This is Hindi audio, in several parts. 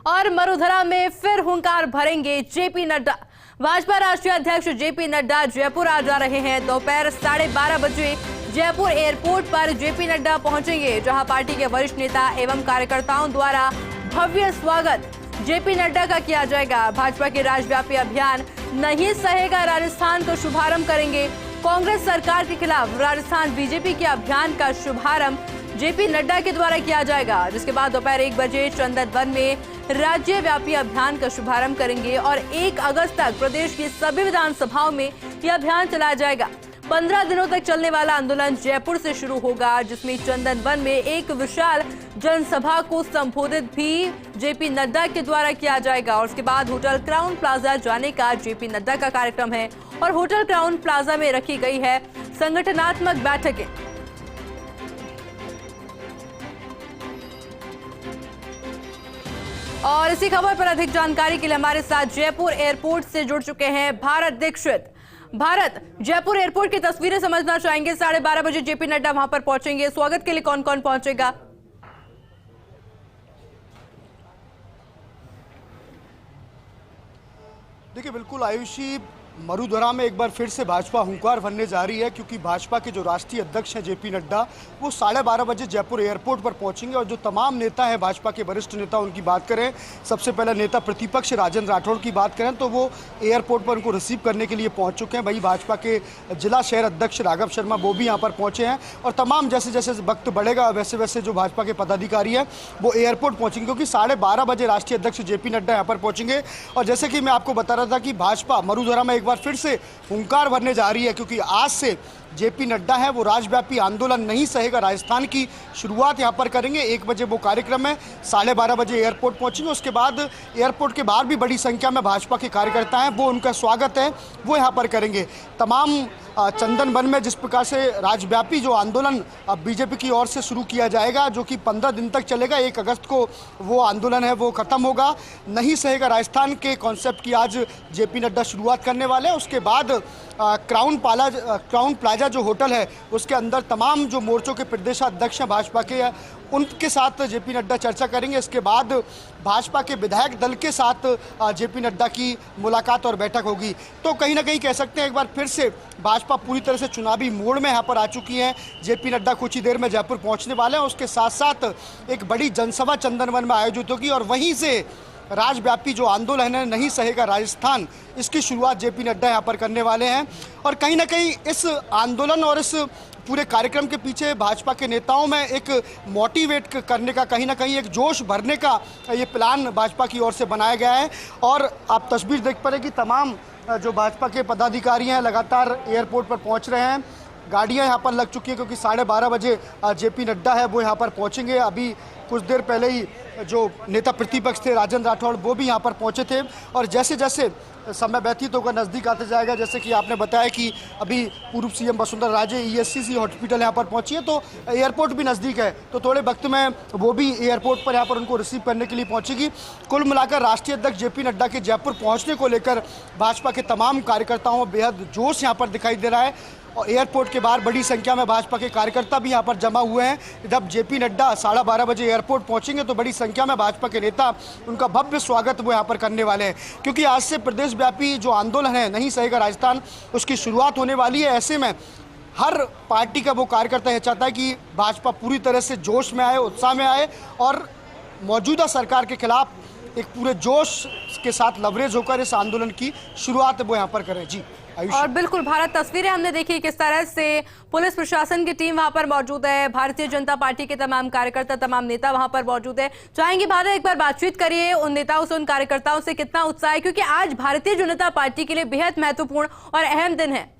और मरुधरा में फिर हुंकार भरेंगे जेपी नड्डा। भाजपा राष्ट्रीय अध्यक्ष जेपी नड्डा जयपुर आ जा रहे हैं। दोपहर 12:30 बजे जयपुर एयरपोर्ट पर जेपी नड्डा पहुंचेंगे, जहां पार्टी के वरिष्ठ नेता एवं कार्यकर्ताओं द्वारा भव्य स्वागत जेपी नड्डा का किया जाएगा। भाजपा के राज्यव्यापी अभियान नहीं सहेगा राजस्थान का शुभारंभ करेंगे। कांग्रेस सरकार के खिलाफ राजस्थान बीजेपी के अभियान का शुभारंभ जेपी नड्डा के द्वारा किया जाएगा, जिसके बाद दोपहर 1 बजे चंदन वन में राज्यव्यापी अभियान का शुभारंभ करेंगे और 1 अगस्त तक प्रदेश की सभी विधानसभाओं में यह अभियान चलाया जाएगा। 15 दिनों तक चलने वाला आंदोलन जयपुर से शुरू होगा, जिसमें चंदन वन में एक विशाल जनसभा को संबोधित भी जेपी नड्डा के द्वारा किया जाएगा और उसके बाद होटल क्राउन प्लाजा जाने का जेपी नड्डा का कार्यक्रम है और होटल क्राउन प्लाजा में रखी गई है संगठनात्मक बैठकें। और इसी खबर पर अधिक जानकारी के लिए हमारे साथ जयपुर एयरपोर्ट से जुड़ चुके हैं भारत दीक्षित। भारत, जयपुर एयरपोर्ट की तस्वीरें समझना चाहेंगे। 12:30 बजे जेपी नड्डा वहां पर पहुंचेंगे। स्वागत के लिए कौन कौन पहुंचेगा? देखिए, बिल्कुल आयुषी, मरुधरा में एक बार फिर से भाजपा हुंकार भरने जा रही है, क्योंकि भाजपा के जो राष्ट्रीय अध्यक्ष हैं जेपी नड्डा, वो 12:30 बजे जयपुर एयरपोर्ट पर पहुंचेंगे। और जो तमाम नेता हैं भाजपा के वरिष्ठ नेता, उनकी बात करें, सबसे पहले नेता प्रतिपक्ष राजेंद्र राठौड़ की बात करें तो वो एयरपोर्ट पर उनको रिसीव करने के लिए पहुंच चुके हैं। वहीं भाजपा के जिला शहर अध्यक्ष राघव शर्मा वो भी यहाँ पर पहुंचे हैं और तमाम जैसे जैसे वक्त बढ़ेगा वैसे वैसे जो भाजपा के पदाधिकारी हैं वो एयरपोर्ट पहुंचेंगे, क्योंकि 12:30 बजे राष्ट्रीय अध्यक्ष जेपी नड्डा यहाँ पर पहुंचेंगे। और जैसे कि मैं आपको बता रहा था कि भाजपा मरुधरा में एक बार फिर से हुंकार भरने जा रही है, क्योंकि आज से जेपी नड्डा है वो राज्यव्यापी आंदोलन नहीं सहेगा राजस्थान की शुरुआत यहां पर करेंगे। 1 बजे वो कार्यक्रम है, 12:30 बजे एयरपोर्ट पहुंचेंगे। उसके बाद एयरपोर्ट के बाहर भी बड़ी संख्या में भाजपा के कार्यकर्ता हैं, वो उनका स्वागत है वो यहां पर करेंगे। तमाम चंदन वन में जिस प्रकार से राज्यव्यापी जो आंदोलन बीजेपी की ओर से शुरू किया जाएगा, जो कि 15 दिन तक चलेगा, 1 अगस्त को वो आंदोलन है वो ख़त्म होगा। नहीं सहेगा राजस्थान के कॉन्सेप्ट की आज जेपी नड्डा शुरुआत करने वाले हैं। उसके बाद क्राउन प्लाजा जो होटल है उसके अंदर तमाम जो मोर्चों के प्रदेशाध्यक्ष हैं भाजपा के, उनके साथ जेपी नड्डा चर्चा करेंगे। इसके बाद भाजपा के विधायक दल के साथ जेपी नड्डा की मुलाकात और बैठक होगी। तो कहीं ना कहीं कह सकते हैं एक बार फिर से भाजपा पूरी तरह से चुनावी मोड़ में यहाँ पर आ चुकी है। जेपी नड्डा कुछ ही देर में जयपुर पहुँचने वाले हैं। उसके साथ साथ एक बड़ी जनसभा चंदन वन में आयोजित होगी और वहीं से राज्यव्यापी जो आंदोलन है नहीं सहेगा राजस्थान, इसकी शुरुआत जेपी नड्डा यहाँ पर करने वाले हैं। और कहीं ना कहीं इस आंदोलन और इस पूरे कार्यक्रम के पीछे भाजपा के नेताओं में एक मोटिवेट करने का, कहीं ना कहीं एक जोश भरने का ये प्लान भाजपा की ओर से बनाया गया है। और आप तस्वीर देख पा रहे कि तमाम जो भाजपा के पदाधिकारी हैं लगातार एयरपोर्ट पर पहुंच रहे हैं। गाड़ियां यहां पर लग चुकी हैं, क्योंकि 12:30 बजे जेपी नड्डा है वो यहां पर पहुंचेंगे। अभी कुछ देर पहले ही जो नेता प्रतिपक्ष थे राजेंद्र राठौड़ वो भी यहाँ पर पहुँचे थे। और जैसे जैसे समय व्यतीत होकर नज़दीक आते जाएगा, जैसे कि आपने बताया कि अभी पूर्व सीएम वसुंधरा राजे ईएससीसी हॉस्पिटल यहाँ पर पहुँची है, तो एयरपोर्ट भी नज़दीक है, तो थोड़े वक्त में वो भी एयरपोर्ट पर यहाँ पर उनको रिसीव करने के लिए पहुँचेगी। कुल मिलाकर राष्ट्रीय अध्यक्ष जेपी नड्डा के जयपुर पहुँचने को लेकर भाजपा के तमाम कार्यकर्ताओं में बेहद जोश यहाँ पर दिखाई दे रहा है। और एयरपोर्ट के बाहर बड़ी संख्या में भाजपा के कार्यकर्ता भी यहाँ पर जमा हुए हैं। जब जेपी नड्डा 12:30 बजे एयरपोर्ट पहुँचेंगे तो बड़ी संख्या में भाजपा के नेता उनका भव्य स्वागत वो यहाँ पर करने वाले हैं, क्योंकि आज से प्रदेश व्यापी जो आंदोलन है नहीं सहेगा राजस्थान, उसकी शुरुआत होने वाली है। ऐसे में हर पार्टी का वो कार्यकर्ता यह चाहता है कि भाजपा पूरी तरह से जोश में आए, उत्साह में आए और मौजूदा सरकार के खिलाफ एक पूरे जोश के साथ लवरेज होकर इस आंदोलन की शुरुआत वो यहाँ पर करें। जी और बिल्कुल भारत, तस्वीरें हमने देखी किस तरह से पुलिस प्रशासन की टीम वहां पर मौजूद है, भारतीय जनता पार्टी के तमाम कार्यकर्ता, तमाम नेता वहां पर मौजूद है। चाहेंगे भारत एक बार बातचीत करिए उन नेताओं से, उन कार्यकर्ताओं से, कितना उत्साह है, क्योंकि आज भारतीय जनता पार्टी के लिए बेहद महत्वपूर्ण और अहम दिन है।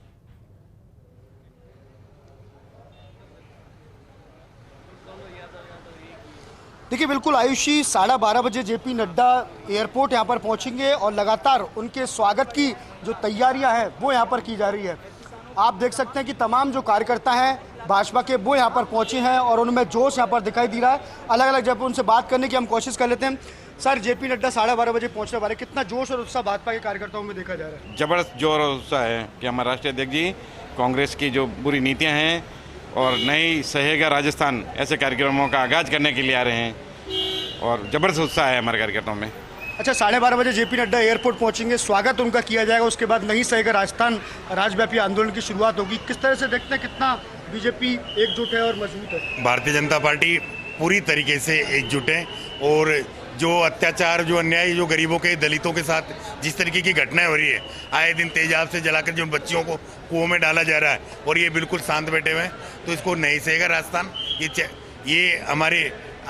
देखिए, बिल्कुल आयुषी, 12:30 बजे जेपी नड्डा एयरपोर्ट यहाँ पर पहुँचेंगे और लगातार उनके स्वागत की जो तैयारियां हैं वो यहाँ पर की जा रही है। आप देख सकते हैं कि तमाम जो कार्यकर्ता हैं भाजपा के वो यहाँ पर पहुँचे हैं और उनमें जोश यहाँ पर दिखाई दे रहा है। अलग अलग जब उनसे बात करने की हम कोशिश कर लेते हैं। सर, जेपी नड्डा 12:30 बजे पहुँचने वाले, कितना जोश और उत्साह भाजपा के कार्यकर्ताओं में देखा जा रहा है? जबरदस्त जोर और उत्साह है कि हमारे राष्ट्रीय अध्यक्ष जी कांग्रेस की जो बुरी नीतियाँ हैं और नहीं सहेगा राजस्थान ऐसे कार्यक्रमों का आगाज़ करने के लिए आ रहे हैं। और ज़बरदस्त उत्साह है हमारे कार्यकर्ताओं में। अच्छा, 12:30 बजे जेपी नड्डा एयरपोर्ट पहुंचेंगे, स्वागत उनका किया जाएगा, उसके बाद नहीं सहेगा राजस्थान राज्यव्यापी आंदोलन की शुरुआत होगी। किस तरह से देखते हैं, कितना बीजेपी एकजुट है और मजबूत है? भारतीय जनता पार्टी पूरी तरीके से एकजुट है और जो अत्याचार, जो अन्याय, जो गरीबों के, दलितों के साथ जिस तरीके की घटनाएं हो रही है, आए दिन तेजाब से जलाकर जो बच्चियों को कुओं में डाला जा रहा है और ये बिल्कुल शांत बैठे हुए हैं, तो इसको नहीं सहेगा राजस्थान। ये हमारे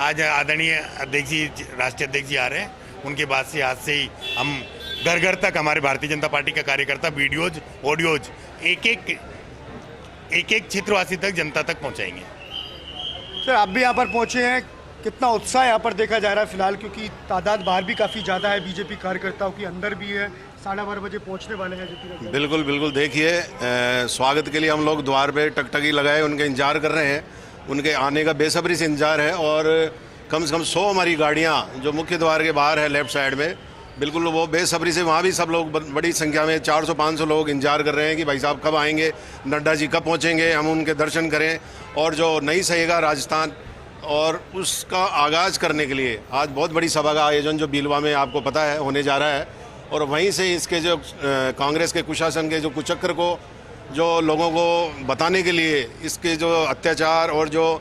आज आदरणीय अध्यक्ष जी, राष्ट्रीय अध्यक्ष जी आ रहे हैं, उनके बाद से आज से ही हम घर घर तक हमारे भारतीय जनता पार्टी का कार्यकर्ता वीडियोज, ऑडियोज एक एक क्षेत्रवासी तक, जनता तक पहुंचाएंगे। सर, आप भी यहाँ पर पहुंचे हैं, कितना उत्साह यहाँ पर देखा जा रहा है फिलहाल, क्योंकि तादाद बाहर भी काफ़ी ज़्यादा है बीजेपी कार्यकर्ताओं की, अंदर भी है। 12:30 बजे पहुँचने वाले हैं जेपी नड्डा। बिल्कुल बिल्कुल, देखिए स्वागत के लिए हम लोग द्वार पे टकटकी लगाए उनके इंतजार कर रहे हैं, उनके आने का बेसब्री से इंतजार है। और कम से कम 100 हमारी गाड़ियाँ जो मुख्य द्वार के बाहर है लेफ्ट साइड में, बिल्कुल वो बेसब्री से, वहाँ भी सब लोग बड़ी संख्या में 400-500 लोग इंतजार कर रहे हैं कि भाई साहब कब आएंगे, नड्डा जी कब पहुँचेंगे, हम उनके दर्शन करें। और जो नहीं सहेगा राजस्थान, और उसका आगाज़ करने के लिए आज बहुत बड़ी सभा का आयोजन जो बीलवा में आपको पता है होने जा रहा है। और वहीं से इसके जो कांग्रेस के कुशासन के जो कुचक्र को जो लोगों को बताने के लिए, इसके जो अत्याचार और जो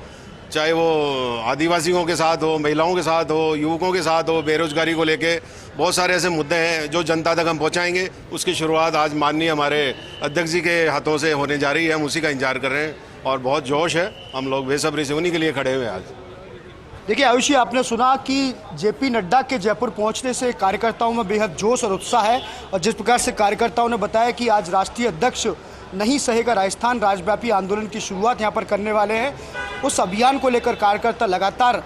चाहे वो आदिवासियों के साथ हो, महिलाओं के साथ हो, युवकों के साथ हो, बेरोजगारी को लेके बहुत सारे ऐसे मुद्दे हैं जो जनता तक हम पहुंचाएंगे। उसकी शुरुआत आज माननीय हमारे अध्यक्ष जी के हाथों से होने जा रही है, हम उसी का इंतजार कर रहे हैं और बहुत जोश है, हम लोग बेसब्री से उन्हीं के लिए खड़े हुए हैं आज। देखिए आयुषी, आपने सुना कि जेपी नड्डा के जयपुर पहुंचने से कार्यकर्ताओं में बेहद जोश और उत्साह है, और जिस प्रकार से कार्यकर्ताओं ने बताया कि आज राष्ट्रीय अध्यक्ष नहीं सहेगा राजस्थान राज्यव्यापी आंदोलन की शुरुआत यहाँ पर करने वाले हैं, उस अभियान को लेकर कार्यकर्ता लगातार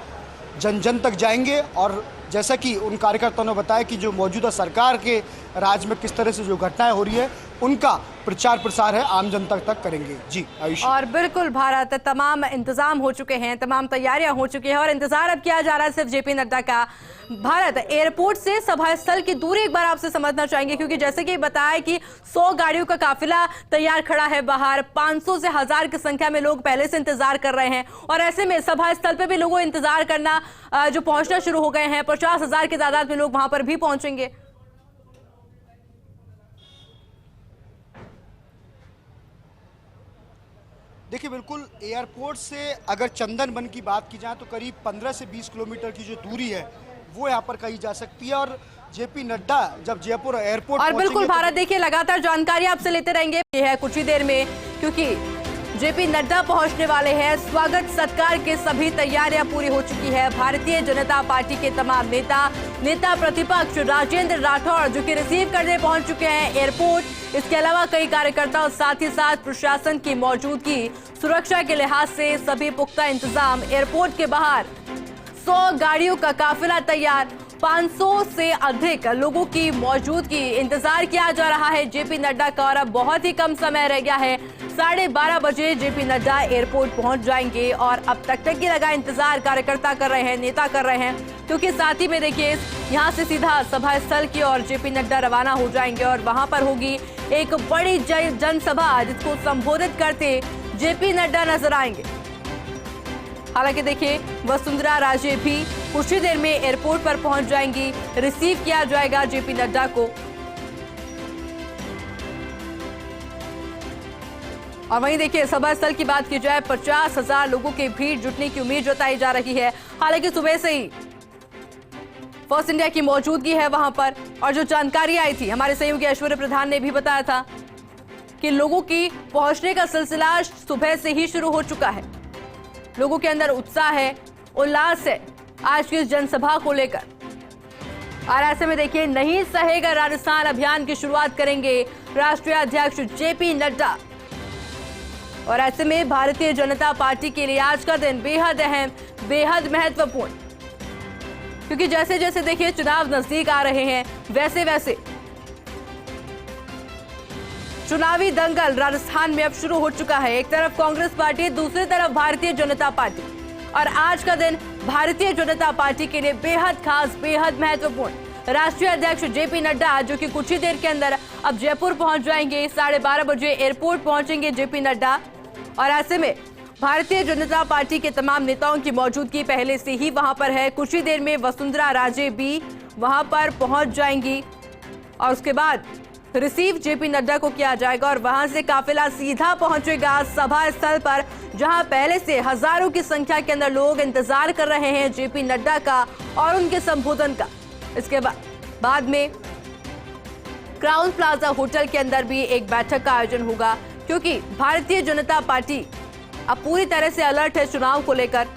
जन जन तक जाएंगे। और जैसा कि उन कार्यकर्ताओं ने बताया कि जो मौजूदा सरकार के राज में किस तरह से जो घटनाएं हो रही है, उनका प्रचार प्रसार है आम जनता तक करेंगे। जी आयुषी। और बिल्कुल भारत, तमाम इंतजाम हो चुके हैं, तमाम तैयारियां हो चुकी हैं और इंतजार अब किया जा रहा है सिर्फ जेपी नड्डा का। भारत एयरपोर्ट से सभा स्थल की दूरी एक बार आपसे समझना चाहेंगे, क्योंकि जैसे कि बताया कि 100 गाड़ियों का काफिला तैयार खड़ा है बाहर, 500 से 1000 की संख्या में लोग पहले से इंतजार कर रहे हैं। और ऐसे में सभा स्थल पे भी लोगों इंतजार करना जो पहुंचना शुरू हो गए हैं, 50,000 की तादाद में लोग वहां पर भी पहुंचेंगे। देखिए बिल्कुल, एयरपोर्ट से अगर चंदनवन की बात की जाए तो करीब 15 से 20 किलोमीटर की जो दूरी है वो यहाँ पर कही जा सकती है। और जेपी नड्डा जब जयपुर एयरपोर्ट और बिल्कुल भारत, तो देखिए लगातार जानकारी आपसे लेते रहेंगे ये है कुछ ही देर में, क्योंकि जेपी नड्डा पहुंचने वाले हैं। स्वागत सत्कार की सभी तैयारियां पूरी हो चुकी है। भारतीय जनता पार्टी के तमाम नेता प्रतिपक्ष राजेंद्र राठौड़ जो कि रिसीव करने पहुंच चुके हैं एयरपोर्ट। इसके अलावा कई कार्यकर्ता और साथ ही साथ प्रशासन की मौजूदगी, सुरक्षा के लिहाज से सभी पुख्ता इंतजाम। एयरपोर्ट के बाहर 100 गाड़ियों का काफिला तैयार, 500 से अधिक लोगों की मौजूदगी, इंतजार किया जा रहा है जेपी नड्डा का। और अब बहुत ही कम समय रह गया है, 12:30 बजे जेपी नड्डा एयरपोर्ट पहुंच जाएंगे। और अब तक की लगा इंतजार कार्यकर्ता कर रहे हैं, नेता कर रहे हैं, क्योंकि साथ ही में देखिए यहां से सीधा सभा स्थल की ओर जेपी नड्डा रवाना हो जाएंगे और वहां पर होगी एक बड़ी जनसभा जिसको संबोधित करते जेपी नड्डा नजर आएंगे। हालांकि देखिए वसुंधरा राजे भी कुछ ही देर में एयरपोर्ट पर पहुंच जाएंगी, रिसीव किया जाएगा जेपी नड्डा को। और वहीं देखिए सभा स्थल की बात की जाए, 50,000 लोगों की भीड़ जुटने की उम्मीद जताई जा रही है। हालांकि सुबह से ही फर्स्ट इंडिया की मौजूदगी है वहां पर, और जो जानकारी आई थी हमारे सहयोगी ऐश्वर्य प्रधान ने भी बताया था कि लोगों की पहुंचने का सिलसिला सुबह से ही शुरू हो चुका है। लोगों के अंदर उत्साह है, उल्लास है आज की इस जनसभा को लेकर। और ऐसे में देखिए नहीं सहेगा राजस्थान अभियान की शुरुआत करेंगे राष्ट्रीय अध्यक्ष जेपी नड्डा। और ऐसे में भारतीय जनता पार्टी के लिए आज का दिन बेहद अहम, बेहद महत्वपूर्ण, क्योंकि जैसे जैसे देखिए चुनाव नजदीक आ रहे हैं वैसे वैसे चुनावी दंगल राजस्थान में अब शुरू हो चुका है। एक तरफ कांग्रेस पार्टी, दूसरी तरफ भारतीय जनता पार्टी। और आज का दिन भारतीय जनता पार्टी के लिए बेहद खास, बेहद महत्वपूर्ण। राष्ट्रीय अध्यक्ष जेपी नड्डा जो कि कुछ ही देर के अंदर अब जयपुर पहुंच जाएंगे, 12:30 बजे एयरपोर्ट पहुंचेंगे जेपी नड्डा। और ऐसे में भारतीय जनता पार्टी के तमाम नेताओं की मौजूदगी पहले से ही वहां पर है। कुछ ही देर में वसुंधरा राजे भी वहां पर पहुंच जाएंगी और उसके बाद रिसीव जेपी नड्डा को किया जाएगा और वहां से काफिला सीधा पहुंचेगा सभा स्थल पर, जहां पहले से हजारों की संख्या के अंदर लोग इंतजार कर रहे हैं जेपी नड्डा का और उनके संबोधन का। इसके बाद में क्राउन प्लाजा होटल के अंदर भी एक बैठक का आयोजन होगा, क्योंकि भारतीय जनता पार्टी अब पूरी तरह से अलर्ट है चुनाव को लेकर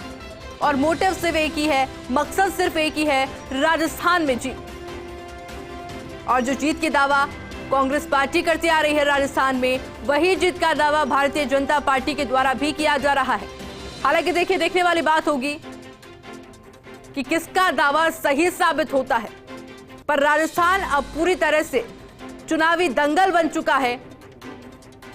और मोटिव सिर्फ एक ही है, मकसद सिर्फ एक ही है, राजस्थान में जीत। और जो जीत की दावा कांग्रेस पार्टी करती आ रही है राजस्थान में, वही जीत का दावा भारतीय जनता पार्टी के द्वारा भी किया जा रहा है। हालांकि देखिए, देखने वाली बात होगी कि किसका दावा सही साबित होता है, पर राजस्थान अब पूरी तरह से चुनावी दंगल बन चुका है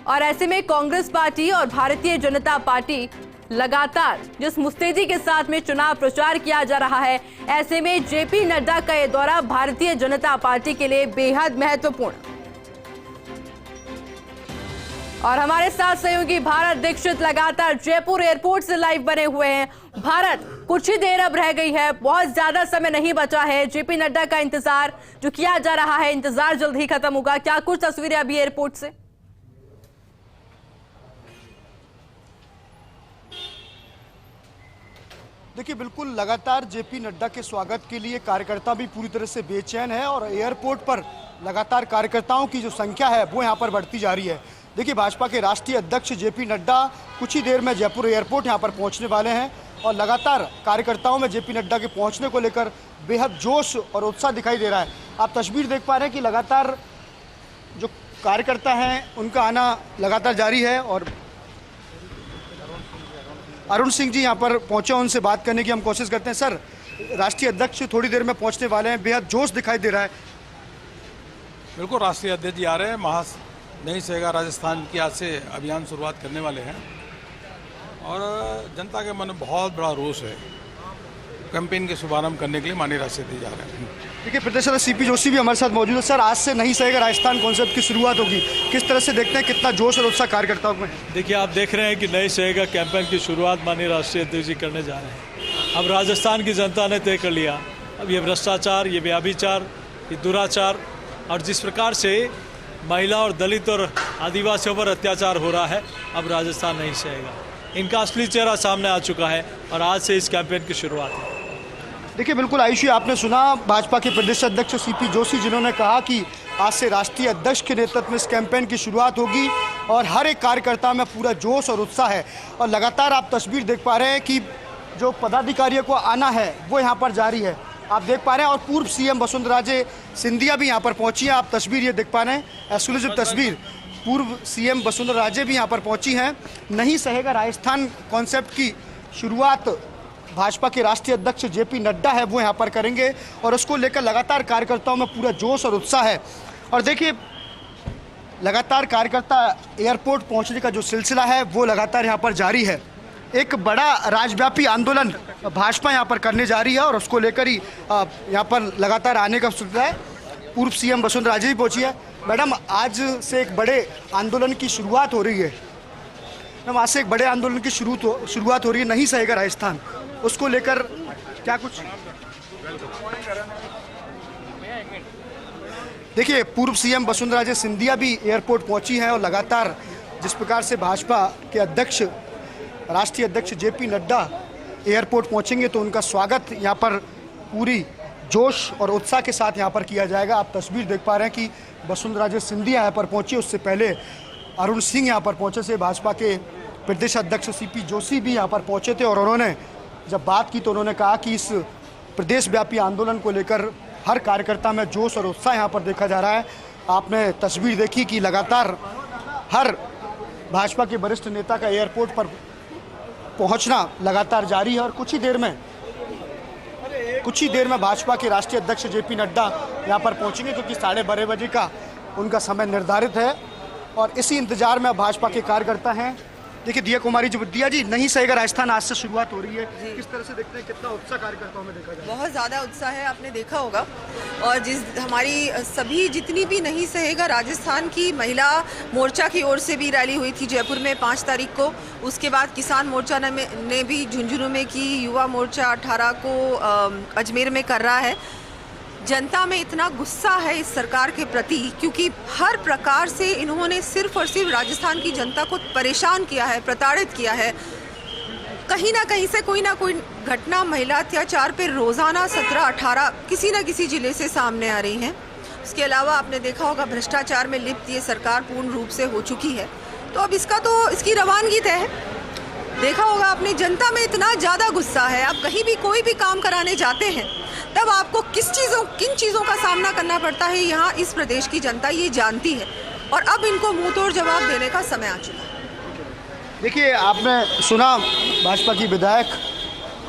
और ऐसे में कांग्रेस पार्टी और भारतीय जनता पार्टी लगातार जिस मुस्तैदी के साथ में चुनाव प्रचार किया जा रहा है, ऐसे में जेपी नड्डा का यह दौरा भारतीय जनता पार्टी के लिए बेहद महत्वपूर्ण। और हमारे साथ सहयोगी भारत दीक्षित लगातार जयपुर एयरपोर्ट से लाइव बने हुए हैं। भारत, कुछ ही देर अब रह गई है, बहुत ज्यादा समय नहीं बचा है। जेपी नड्डा का इंतजार जो किया जा रहा है, इंतजार जल्द ही खत्म होगा। क्या कुछ तस्वीरें अभी एयरपोर्ट से? देखिए, बिल्कुल लगातार जेपी नड्डा के स्वागत के लिए कार्यकर्ता भी पूरी तरह से बेचैन है और एयरपोर्ट पर लगातार कार्यकर्ताओं की जो संख्या है वो यहाँ पर बढ़ती जा रही है। देखिए, भाजपा के राष्ट्रीय अध्यक्ष जेपी नड्डा कुछ ही देर में जयपुर एयरपोर्ट यहाँ पर पहुँचने वाले हैं और लगातार कार्यकर्ताओं में जेपी नड्डा के पहुँचने को लेकर बेहद जोश और उत्साह दिखाई दे रहा है। आप तस्वीर देख पा रहे हैं कि लगातार जो कार्यकर्ता हैं उनका आना लगातार जारी है और अरुण सिंह जी यहाँ पर पहुंचे, उनसे बात करने की हम कोशिश करते हैं। सर, राष्ट्रीय अध्यक्ष थोड़ी देर में पहुंचने वाले हैं, बेहद जोश दिखाई दे रहा है। बिल्कुल, राष्ट्रीय अध्यक्ष जी आ रहे हैं। महास नहीं सहेगा राजस्थान की आज से अभियान शुरुआत करने वाले हैं और जनता के मन में बहुत बड़ा रोष है। कैंपेन के शुभारंभ करने के लिए माननीय राष्ट्रीय अध्यक्ष जा रहे हैं। देखिए, प्रदेश अध्यक्ष सीपी जोशी भी हमारे साथ मौजूद है। सर, आज से नहीं सहेगा राजस्थान कॉन्सेप्ट की शुरुआत होगी, किस तरह से देखते हैं, कितना जोश और उत्साह कार्यकर्ताओं में? देखिए, आप देख रहे हैं कि नहीं सहेगा कैंपेन की शुरुआत माननीय राष्ट्रीय अध्यक्ष जी करने जा रहे हैं। अब राजस्थान की जनता ने तय कर लिया, अब ये भ्रष्टाचार, ये व्याभिचार, ये दुराचार और जिस प्रकार से महिला और दलित और आदिवासियों पर अत्याचार हो रहा है, अब राजस्थान नहीं सहेगा। इनका असली चेहरा सामने आ चुका है और आज से इस कैंपेन की शुरुआत है। देखिए, बिल्कुल आयुषी, आपने सुना भाजपा के प्रदेश अध्यक्ष सीपी जोशी, जिन्होंने कहा कि आज से राष्ट्रीय अध्यक्ष के नेतृत्व में इस कैंपेन की शुरुआत होगी और हर एक कार्यकर्ता में पूरा जोश और उत्साह है। और लगातार आप तस्वीर देख पा रहे हैं कि जो पदाधिकारियों को आना है वो यहाँ पर जारी है, आप देख पा रहे हैं। और पूर्व सीएम वसुंधरा राजे सिंधिया भी यहाँ पर पहुँची हैं, आप तस्वीर ये देख पा रहे हैं, एक्सक्लूसिव तस्वीर। पूर्व सीएम वसुंधरा राजे भी यहाँ पर पहुँची हैं। नहीं सहेगा राजस्थान कॉन्सेप्ट की शुरुआत भाजपा के राष्ट्रीय अध्यक्ष जेपी नड्डा है वो यहाँ पर करेंगे और उसको लेकर लगातार कार्यकर्ताओं में पूरा जोश और उत्साह है। और देखिए, लगातार कार्यकर्ता एयरपोर्ट पहुँचने का जो सिलसिला है वो लगातार यहाँ पर जारी है। एक बड़ा राज्यव्यापी आंदोलन भाजपा यहाँ पर करने जा रही है और उसको लेकर ही यहाँ पर लगातार आने का सिलसिला है। पूर्व सीएम वसुंधरा राजे भी पहुँची है। मैडम, आज से एक बड़े आंदोलन की शुरुआत हो रही है। मैम, आज से एक बड़े आंदोलन की शुरुआत हो रही है, नहीं सहेगा राजस्थान, उसको लेकर क्या कुछ? देखिए, पूर्व सीएम वसुंधरा राजे सिंधिया भी एयरपोर्ट पहुंची हैं और लगातार जिस प्रकार से भाजपा के अध्यक्ष राष्ट्रीय अध्यक्ष जेपी नड्डा एयरपोर्ट पहुंचेंगे तो उनका स्वागत यहाँ पर पूरी जोश और उत्साह के साथ यहाँ पर किया जाएगा। आप तस्वीर देख पा रहे हैं कि वसुंधरा राजे सिंधिया यहाँ पर पहुंची, उससे पहले अरुण सिंह यहाँ पर पहुंचे थे। भाजपा के प्रदेश अध्यक्ष सीपी जोशी भी यहाँ पर पहुंचे थे और उन्होंने जब बात की तो उन्होंने कहा कि इस प्रदेश व्यापी आंदोलन को लेकर हर कार्यकर्ता में जोश और उत्साह यहाँ पर देखा जा रहा है। आपने तस्वीर देखी कि लगातार हर भाजपा के वरिष्ठ नेता का एयरपोर्ट पर पहुँचना लगातार जारी है और कुछ ही देर में भाजपा के राष्ट्रीय अध्यक्ष जेपी नड्डा यहाँ पर पहुँचेंगे, क्योंकि 12:30 बजे का उनका समय निर्धारित है। और इसी इंतजार में भाजपा के कार्यकर्ता हैं देखिए दिया कुमारी जी, नहीं सहेगा राजस्थान आज से शुरुआत हो रही है, किस तरह से देखते हैं, कितना उत्साह कार्यकर्ताओं में देखा जाए? बहुत ज़्यादा उत्साह है, आपने देखा होगा। और हमारी सभी जितनी भी नहीं सहेगा राजस्थान की महिला मोर्चा की ओर से भी रैली हुई थी जयपुर में 5 तारीख को। उसके बाद किसान मोर्चा ने भी झुंझुनू में की, युवा मोर्चा 18 को अजमेर में कर रहा है। जनता में इतना गुस्सा है इस सरकार के प्रति, क्योंकि हर प्रकार से इन्होंने सिर्फ और सिर्फ राजस्थान की जनता को परेशान किया है, प्रताड़ित किया है। कहीं ना कहीं से कोई ना कोई घटना महिला अत्याचार पे रोज़ाना 17-18 किसी न किसी जिले से सामने आ रही हैं। उसके अलावा आपने देखा होगा भ्रष्टाचार में लिप्त ये सरकार पूर्ण रूप से हो चुकी है। तो अब इसकी रवानगी तय है। देखा होगा आपने, जनता में इतना ज़्यादा गुस्सा है। आप कहीं भी कोई भी काम कराने जाते हैं तब आपको किन चीज़ों का सामना करना पड़ता है, यहाँ इस प्रदेश की जनता ये जानती है। और अब इनको मुंह तोड़ जवाब देने का समय आ चुका है। देखिए, आपने सुना भाजपा की विधायक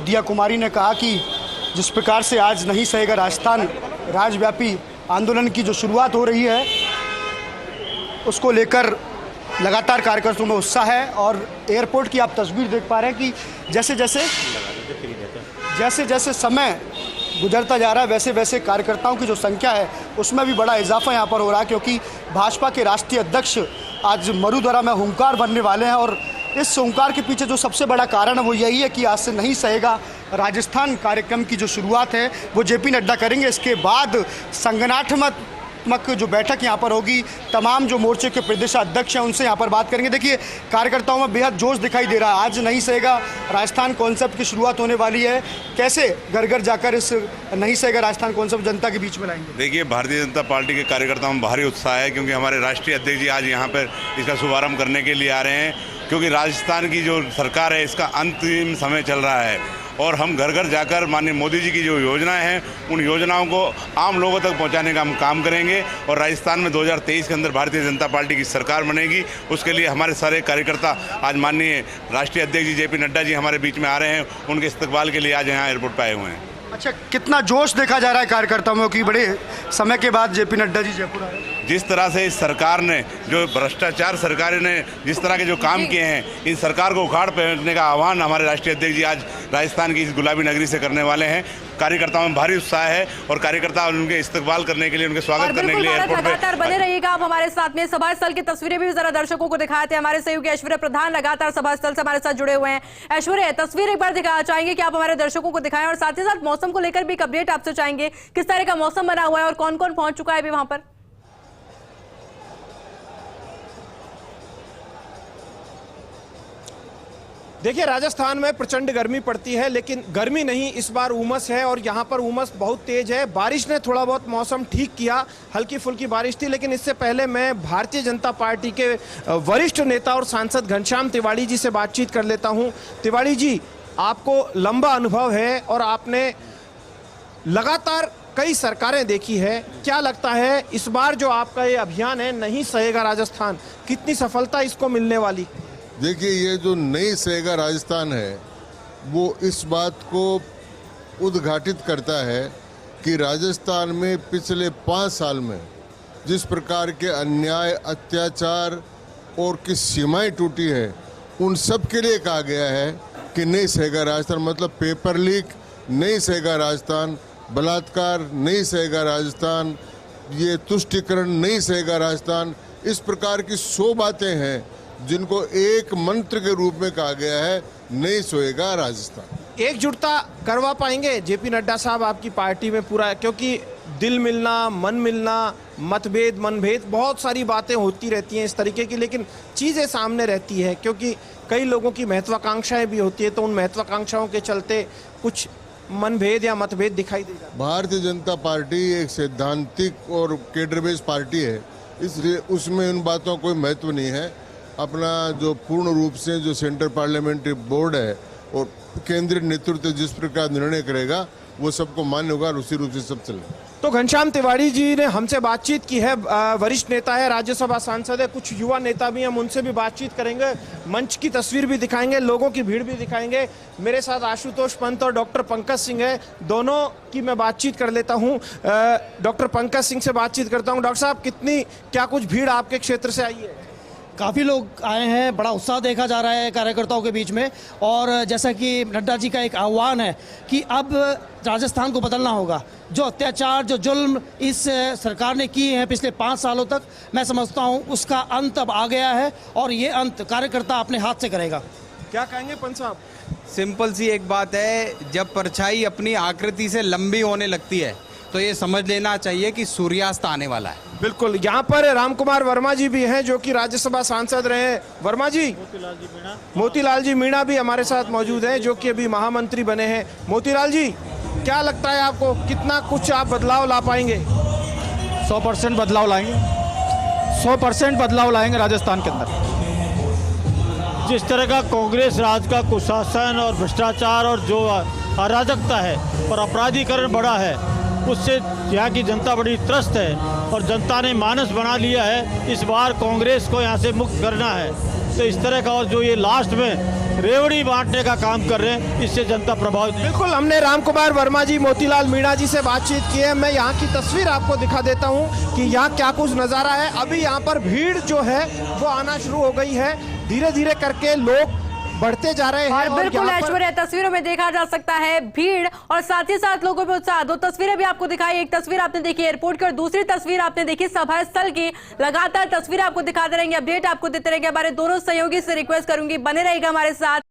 दिया कुमारी ने कहा कि जिस प्रकार से आज नहीं सहेगा राजस्थान राज्यव्यापी आंदोलन की जो शुरुआत हो रही है, उसको लेकर लगातार कार्यकर्ताओं में उत्साह है। और एयरपोर्ट की आप तस्वीर देख पा रहे हैं कि जैसे जैसे समय गुजरता जा रहा है, वैसे वैसे कार्यकर्ताओं की जो संख्या है उसमें भी बड़ा इजाफा यहाँ पर हो रहा है, क्योंकि भाजपा के राष्ट्रीय अध्यक्ष आज मरुधरा में हुंकार भरने वाले हैं। और इस हुंकार के पीछे जो सबसे बड़ा कारण है वो यही है कि आज से नहीं सहेगा राजस्थान कार्यक्रम की जो शुरुआत है वो जेपी नड्डा करेंगे। इसके बाद संगठनात्मक जो बैठक यहाँ पर होगी, तमाम जो मोर्चे के प्रदेशाध्यक्ष हैं उनसे यहाँ पर बात करेंगे। देखिए, कार्यकर्ताओं में बेहद जोश दिखाई दे रहा है। आज नहीं सहेगा राजस्थान कॉन्सेप्ट की शुरुआत होने वाली है। कैसे घर घर जाकर इस नहीं सहेगा राजस्थान कॉन्सेप्ट जनता के बीच में लाएंगे? देखिए, भारतीय जनता पार्टी के कार्यकर्ताओं में भारी उत्साह है, क्योंकि हमारे राष्ट्रीय अध्यक्ष जी आज यहाँ पर इसका शुभारंभ करने के लिए आ रहे हैं। क्योंकि राजस्थान की जो सरकार है इसका अंतिम समय चल रहा है और हम घर घर जाकर माननीय मोदी जी की जो योजनाएं हैं उन योजनाओं को आम लोगों तक पहुंचाने का हम काम करेंगे। और राजस्थान में 2023 के अंदर भारतीय जनता पार्टी की सरकार बनेगी। उसके लिए हमारे सारे कार्यकर्ता आज माननीय राष्ट्रीय अध्यक्ष जी जेपी नड्डा जी हमारे बीच में आ रहे हैं। उनके इस्तकबाल के लिए आज यहाँ एयरपोर्ट पर आए हुए हैं। अच्छा, कितना जोश देखा जा रहा है कार्यकर्ताओं में कि बड़े समय के बाद जेपी नड्डा जी जयपुर आए? जिस तरह से इस सरकार ने जो भ्रष्टाचार सरकार ने जिस तरह के जो काम किए हैं, इस सरकार को उखाड़ फेंकने का आह्वान हमारे राष्ट्रीय अध्यक्ष जी आज राजस्थान की इस गुलाबी नगरी से करने वाले हैं। कार्यकर्ताओं में भारी उत्साह है और कार्यकर्ता उनके इस्तकबाल करने के लिए, उनके स्वागत करने के लिए लगातार बने रहिएगा आप हमारे साथ में। सभा स्थल की तस्वीरें भी जरा दर्शकों को दिखाए थे। हमारे सहयोगी ऐश्वर्य प्रधान लगातार सभा स्थल से हमारे साथ जुड़े हुए हैं। ऐश्वर्य, तस्वीर एक बार दिखाना चाहेंगे कि आप हमारे दर्शकों को दिखाएं, और साथ ही साथ मौसम को लेकर भी एक अपडेट आपसे चाहेंगे। किस तरह का मौसम बना हुआ है और कौन कौन पहुंच चुका है अभी वहां पर? देखिए, राजस्थान में प्रचंड गर्मी पड़ती है, लेकिन गर्मी नहीं, इस बार उमस है और यहाँ पर उमस बहुत तेज है। बारिश ने थोड़ा बहुत मौसम ठीक किया, हल्की फुल्की बारिश थी। लेकिन इससे पहले मैं भारतीय जनता पार्टी के वरिष्ठ नेता और सांसद घनश्याम तिवाड़ी जी से बातचीत कर लेता हूँ। तिवाड़ी जी, आपको लंबा अनुभव है और आपने लगातार कई सरकारें देखी है। क्या लगता है इस बार जो आपका ये अभियान है नहीं सहेगा राजस्थान, कितनी सफलता इसको मिलने वाली? देखिए, ये जो नहीं सहेगा राजस्थान है वो इस बात को उद्घाटित करता है कि राजस्थान में पिछले 5 साल में जिस प्रकार के अन्याय, अत्याचार और की सीमाएं टूटी है, उन सब के लिए कहा गया है कि नहीं सहेगा राजस्थान। मतलब पेपर लीक नहीं सहेगा राजस्थान, बलात्कार नहीं सहेगा राजस्थान, ये तुष्टीकरण नहीं सहेगा राजस्थान। इस प्रकार की 100 बातें हैं जिनको एक मंत्र के रूप में कहा गया है, नहीं सोएगा राजस्थान। एकजुटता करवा पाएंगे जेपी नड्डा साहब आपकी पार्टी में पूरा? क्योंकि दिल मिलना, मन मिलना, मतभेद, मनभेद, बहुत सारी बातें होती रहती हैं इस तरीके की, लेकिन चीज़ें सामने रहती है क्योंकि कई लोगों की महत्वाकांक्षाएं भी होती है, तो उन महत्वाकांक्षाओं के चलते कुछ मनभेद या मतभेद दिखाई देगा। भारतीय जनता पार्टी एक सैद्धांतिक और केडर बेस्ड पार्टी है, इसलिए उसमें उन बातों कोई महत्व नहीं है। अपना जो पूर्ण रूप से जो सेंट्रल पार्लियामेंट्री बोर्ड है और केंद्रीय नेतृत्व जिस प्रकार निर्णय करेगा वो सबको मान्य होगा और उसी रूप से सब चलेगा। तो घनश्याम तिवाड़ी जी ने हमसे बातचीत की है, वरिष्ठ नेता है, राज्यसभा सांसद है, कुछ युवा नेता भी, हम उनसे भी बातचीत करेंगे, मंच की तस्वीर भी दिखाएंगे, लोगों की भीड़ भी दिखाएंगे। मेरे साथ आशुतोष पंत और डॉक्टर पंकज सिंह है, दोनों की मैं बातचीत कर लेता हूँ। डॉक्टर पंकज सिंह से बातचीत करता हूँ। डॉक्टर साहब, क्या कुछ भीड़ आपके क्षेत्र से आई है? काफ़ी लोग आए हैं, बड़ा उत्साह देखा जा रहा है कार्यकर्ताओं के बीच में। और जैसा कि नड्डा जी का एक आह्वान है कि अब राजस्थान को बदलना होगा। जो अत्याचार, जो जुल्म इस सरकार ने किए हैं पिछले 5 सालों तक, मैं समझता हूं उसका अंत अब आ गया है और ये अंत कार्यकर्ता अपने हाथ से करेगा। क्या कहेंगे पंत साहब? सिंपल सी एक बात है, जब परछाई अपनी आकृति से लंबी होने लगती है तो ये समझ लेना चाहिए कि सूर्यास्त आने वाला है। बिल्कुल। यहाँ पर रामकुमार वर्मा जी भी हैं जो कि राज्यसभा सांसद रहे हैं। वर्मा जी, मोतीलाल जी मीणा भी हमारे साथ मौजूद हैं जो कि अभी महामंत्री बने हैं। मोतीलाल जी, क्या लगता है आपको, कितना कुछ आप बदलाव ला पाएंगे? 100% बदलाव लाएंगे, 100% बदलाव लाएंगे राजस्थान के अंदर। जिस तरह का कांग्रेस राज का कुशासन और भ्रष्टाचार और जो अराजकता है और अपराधीकरण बढ़ा है, उससे यहाँ की जनता बड़ी त्रस्त है और जनता ने मानस बना लिया है इस बार कांग्रेस को यहाँ से मुक्त करना है। तो इस तरह का, और जो ये लास्ट में रेवड़ी बांटने का काम कर रहे हैं, इससे जनता प्रभावित। बिल्कुल, हमने रामकुमार वर्मा जी, मोतीलाल मीणा जी से बातचीत की है। मैं यहाँ की तस्वीर आपको दिखा देता हूँ कि यहाँ क्या कुछ नज़ारा है। अभी यहाँ पर भीड़ जो है वो आना शुरू हो गई है, धीरे धीरे करके लोग बढ़ते जा रहे हैं। और बिल्कुल ऐश्वर्या, तस्वीरों में देखा जा सकता है भीड़ और साथ ही साथ लोगों में उत्साह। 2 तस्वीरें भी आपको दिखाई, एक तस्वीर आपने देखी एयरपोर्ट की और दूसरी तस्वीर आपने देखी सभा स्थल की। लगातार तस्वीरें आपको दिखाते रहेंगे, अपडेट आपको देते रहेंगे। हमारे दोनों सहयोगी से रिक्वेस्ट करूंगी बने रहेगा हमारे साथ।